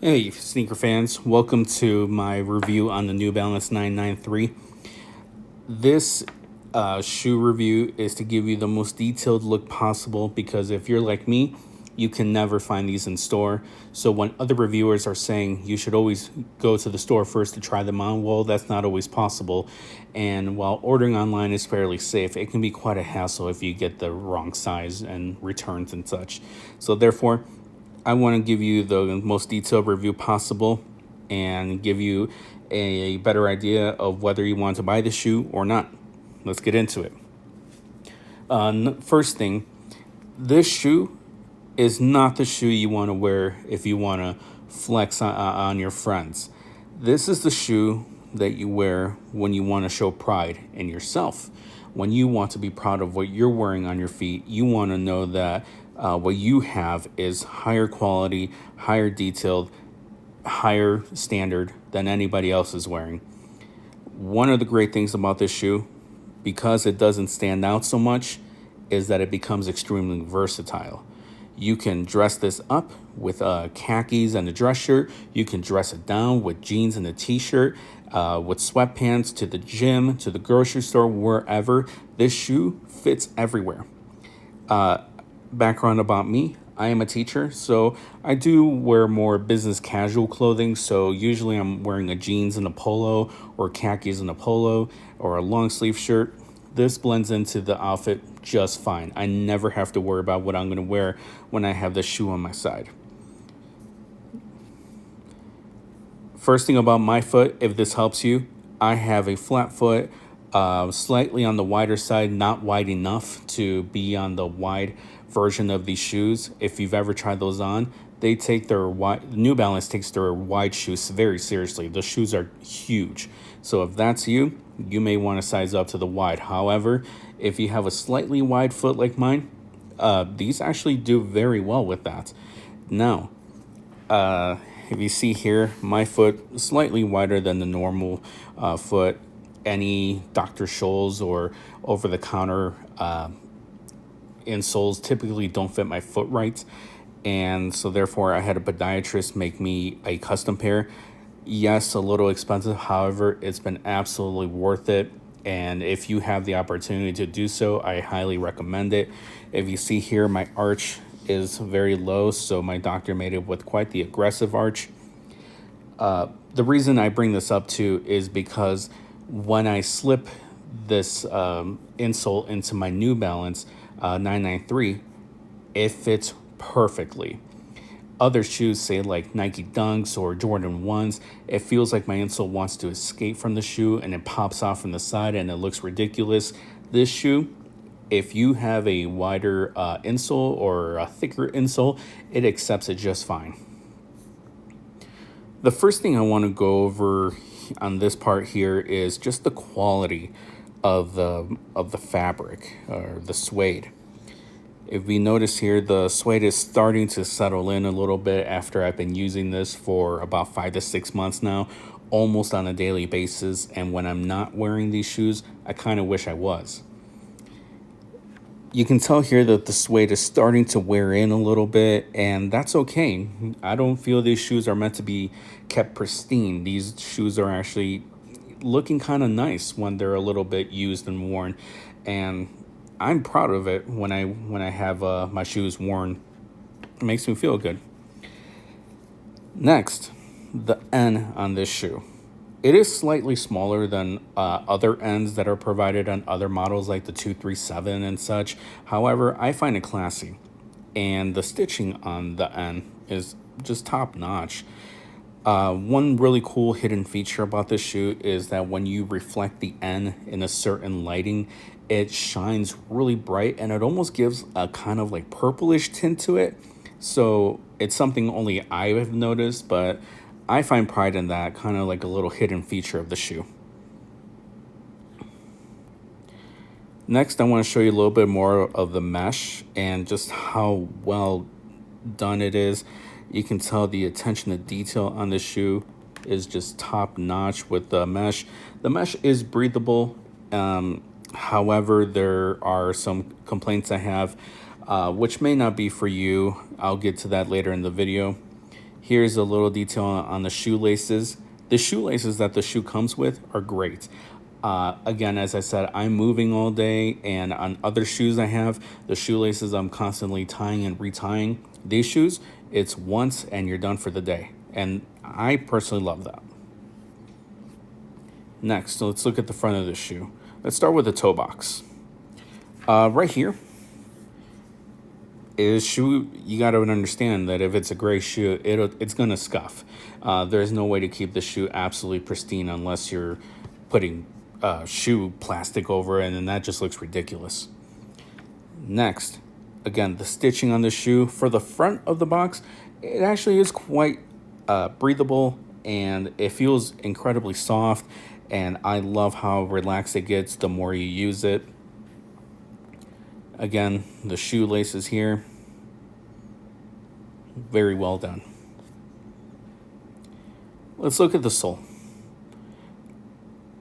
Hey, sneaker fans, welcome to my review on the New Balance 993. This shoe review is to give you the most detailed look possible because if you're like me, you can never find these in store. So when other reviewers are saying you should always go to the store first to try them on, well, that's not always possible. And while ordering online is fairly safe, it can be quite a hassle if you get the wrong size and returns and such. So therefore, I want to give you the most detailed review possible and give you a better idea of whether you want to buy the shoe or not. Let's get into it. First thing, this shoe is not the shoe you want to wear if you want to flex on your friends. This is the shoe that you wear when you want to show pride in yourself. When you want to be proud of what you're wearing on your feet, you want to know that what you have is higher quality, higher detailed, higher standard than anybody else is wearing. One of the great things about this shoe, because it doesn't stand out so much, is that it becomes extremely versatile. You can dress this up with khakis and a dress shirt. You can dress it down with jeans and a t-shirt, with sweatpants, to the gym, to the grocery store, wherever. This shoe fits everywhere. Background about me: I am a teacher, so I do wear more business casual clothing. So usually I'm wearing a jeans and a polo, or khakis and a polo, or a long sleeve shirt. This blends into the outfit just fine. I never have to worry about what I'm going to wear when I have the shoe on my side. First thing about my foot, if this helps you, I have a flat foot, slightly on the wider side, not wide enough to be on the wide version of these shoes. If you've ever tried those on, they take their wide. New Balance takes their wide shoes very seriously. The shoes are huge. So if that's you, you may want to size up to the wide. However, if you have a slightly wide foot like mine, these actually do very well with that. Now, if you see here, my foot is slightly wider than the normal foot. Any Dr. Scholl's or over-the-counter insoles typically don't fit my foot right. And so therefore, I had a podiatrist make me a custom pair. Yes, a little expensive. However, it's been absolutely worth it. And if you have the opportunity to do so, I highly recommend it. If you see here, my arch is very low, so my doctor made it with quite the aggressive arch. The reason I bring this up too is because when I slip this insole into my New Balance 993, it fits perfectly. Other shoes, say like Nike Dunks or Jordan 1s, it feels like my insole wants to escape from the shoe and it pops off from the side and it looks ridiculous. This shoe, if you have a wider insole or a thicker insole, it accepts it just fine. The first thing I want to go over on this part here is just the quality of the fabric or the suede. If we notice here, the suede is starting to settle in a little bit after I've been using this for about 5 to 6 months now, almost on a daily basis. And when I'm not wearing these shoes, I kind of wish I was. You can tell here that the suede is starting to wear in a little bit, and that's okay. I don't feel these shoes are meant to be kept pristine. These shoes are actually looking kind of nice when they're a little bit used and worn, and I'm proud of it when I have my shoes worn. It makes me feel good. Next, the N on this shoe. It is slightly smaller than other N's that are provided on other models like the 237 and such. However, I find it classy, and the stitching on the N is just top notch. One really cool hidden feature about this shoe is that when you reflect the N in a certain lighting, it shines really bright and it almost gives a kind of like purplish tint to it. So it's something only I have noticed, but I find pride in that, kind of like a little hidden feature of the shoe. Next, I want to show you a little bit more of the mesh and just how well done it is. You can tell the attention to detail on this shoe is just top notch with the mesh. The mesh is breathable. However, there are some complaints I have, which may not be for you. I'll get to that later in the video. Here's a little detail on the shoelaces. The shoelaces that the shoe comes with are great. Again, as I said, I'm moving all day, and on other shoes I have, the shoelaces I'm constantly tying and retying. These shoes, it's once and you're done for the day. And I personally love that. Next, so let's look at the front of the shoe. Let's start with the toe box. Right here is shoe. You got to understand that if it's a gray shoe, it's gonna scuff. There's no way to keep the shoe absolutely pristine unless you're putting shoe plastic over it, and then that just looks ridiculous. Next, again, the stitching on the shoe for the front of the box, it actually is quite breathable, and it feels incredibly soft, and I love how relaxed it gets the more you use it. Again, the shoelaces here, very well done. Let's look at the sole.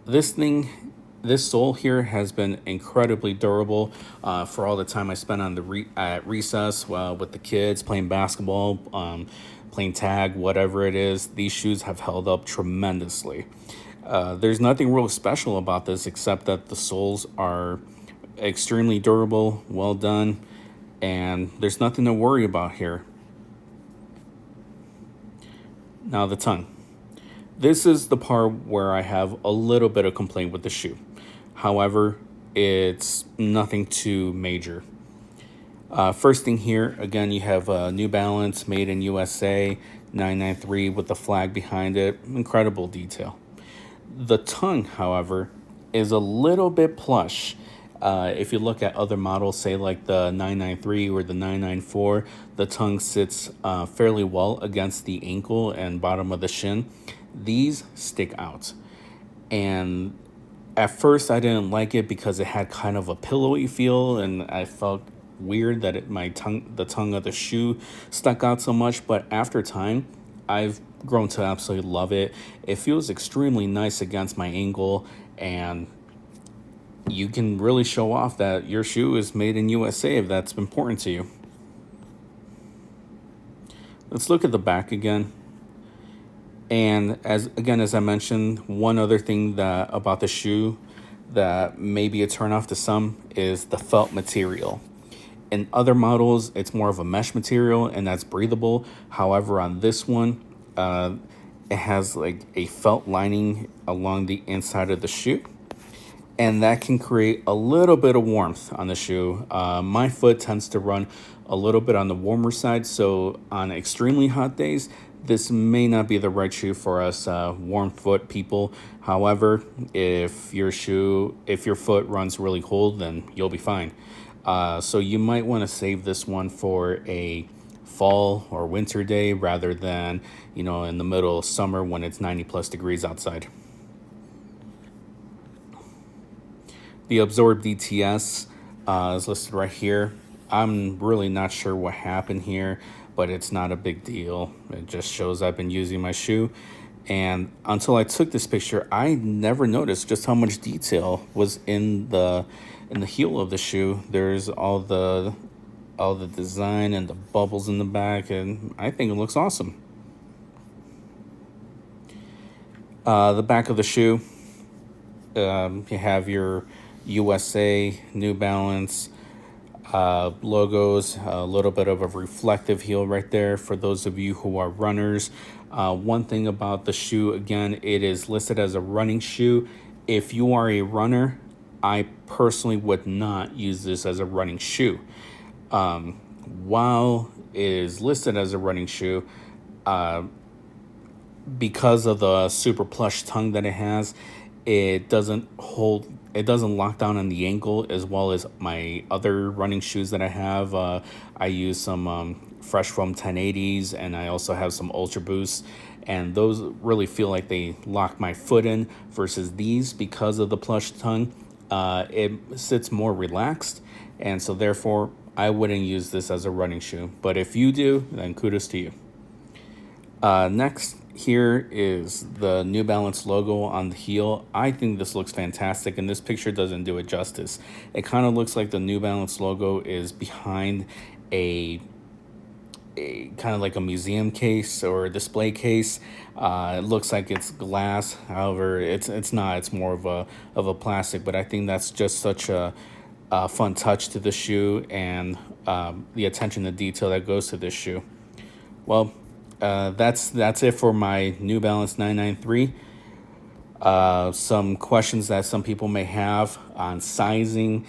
This sole here has been incredibly durable for all the time I spent on at recess with the kids playing basketball, playing tag, whatever it is. These shoes have held up tremendously. There's nothing real special about this except that the soles are extremely durable, well done, and there's nothing to worry about here. Now the tongue. This is the part where I have a little bit of complaint with the shoe. However, it's nothing too major. First thing here, again, you have New Balance, made in USA, 993 with the flag behind it. Incredible detail. The tongue, however, is a little bit plush. If you look at other models, say like the 993 or the 994, the tongue sits fairly well against the ankle and bottom of the shin. These stick out. And at first I didn't like it because it had kind of a pillowy feel, and I felt weird that the tongue of the shoe stuck out so much. But after time, I've grown to absolutely love it. It feels extremely nice against my ankle, and you can really show off that your shoe is made in USA if that's important to you. Let's look at the back again. And as I mentioned, one other thing about the shoe that may be a turnoff to some is the felt material. In other models, it's more of a mesh material, and that's breathable. However, on this one, it has like a felt lining along the inside of the shoe, and that can create a little bit of warmth on the shoe. My foot tends to run a little bit on the warmer side, so on extremely hot days, this may not be the right shoe for us warm foot people. However, if your foot runs really cold, then you'll be fine. So you might want to save this one for a fall or winter day rather than, in the middle of summer when it's 90+ degrees outside. The Absorb DTS is listed right here. I'm really not sure what happened here, but it's not a big deal. It just shows I've been using my shoe. And until I took this picture, I never noticed just how much detail was in the heel of the shoe. There's all the design and the bubbles in the back, and I think it looks awesome. The back of the shoe, you have your USA, New Balance logos, a little bit of a reflective heel right there for those of you who are runners. One thing about the shoe, again, it is listed as a running shoe. If you are a runner, I personally would not use this as a running shoe. While it is listed as a running shoe, because of the super plush tongue that it has, it doesn't lock down on the ankle as well as my other running shoes that I have. I use some Fresh Foam 1080s, and I also have some Ultra Boosts, and those really feel like they lock my foot in, versus these, because of the plush tongue, it sits more relaxed, and so therefore I wouldn't use this as a running shoe. But if you do, then kudos to you. Next, here is the New Balance logo on the heel. I think this looks fantastic, and this picture doesn't do it justice. It kind of looks like the New Balance logo is behind a kind of like a museum case or a display case. It looks like it's glass, however, it's not. It's more of a plastic. But I think that's just such a fun touch to the shoe, and the attention to detail that goes to this shoe. Well, that's it for my New Balance 993. Some questions that some people may have on sizing.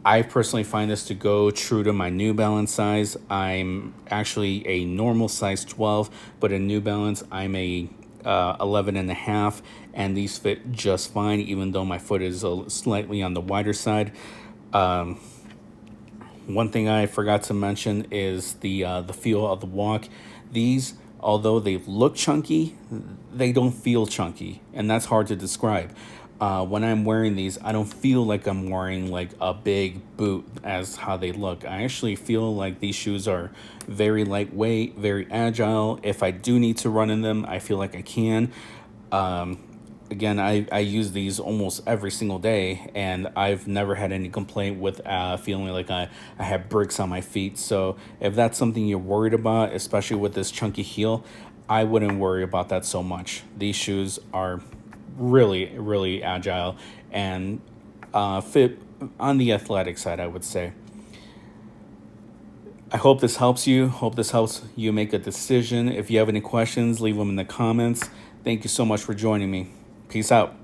I personally find this to go true to my New Balance size. I'm actually a normal size 12, but in New Balance, I'm a 11 and a half, and these fit just fine, even though my foot is slightly on the wider side. One thing I forgot to mention is the feel of the walk. These, although they look chunky, they don't feel chunky, and that's hard to describe. When I'm wearing these, I don't feel like I'm wearing like a big boot as how they look. I actually feel like these shoes are very lightweight, very agile. If I do need to run in them, I feel like I can. Again, I use these almost every single day, and I've never had any complaint with feeling like I have bricks on my feet. So if that's something you're worried about, especially with this chunky heel, I wouldn't worry about that so much. These shoes are really, really agile and fit on the athletic side, I would say. I hope this helps you. Hope this helps you make a decision. If you have any questions, leave them in the comments. Thank you so much for joining me. Peace out.